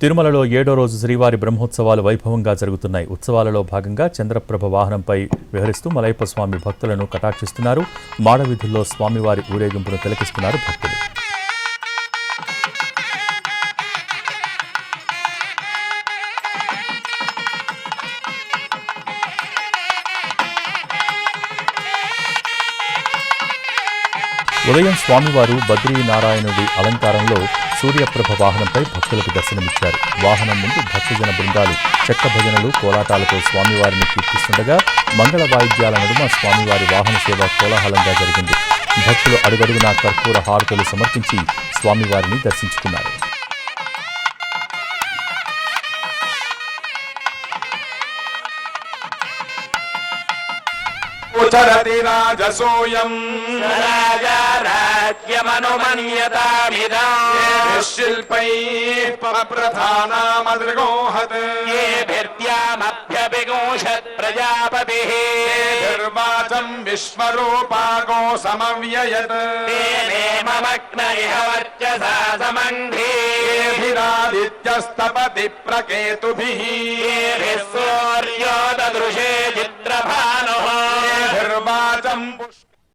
తిరుమలలో 7వ రోజు శ్రీవారి బ్రహ్మోత్సవాలు వైభవంగా జరుగుతున్నాయి. ఉత్సవాలలో భాగంగా చంద్రప్రభ వాహనంపై విహరిస్తూ మలయప్ప స్వామి భక్తులను కటాక్షిస్తున్నారు. మాడవీధుల్లో స్వామివారి ఊరేగింపును తిలకిస్తున్నారు భక్తులు. ఉదయం స్వామివారు బద్రీనారాయణుడి అలంకారంలో సూర్యప్రభ వాహనంపై భక్తులకు దర్శనమిచ్చారు. వాహనం ముందు భక్తజన బృందాలు చెక్క భజనలు కోలాటాలతో స్వామివారిని కీర్తిస్తుండగా మంగళ వాయిద్యాల నడుమ స్వామివారి వాహన సేవ కోలాహలంగా జరిగింది. భక్తులు అడుగడుగునా కర్పూర హారతులు సమర్పించి స్వామివారిని దర్శించుకున్నారు. చరతి రాజసోయం శిల్పై ప్రధానామదృగోహత్ ప్రజాపతి నిర్వాచం విశ్వరూపాగో సమవ్యయత్ సమగ్నయవర్చసా సమంఘేభిరాదిత్యస్తపతి ప్రకేతుభిః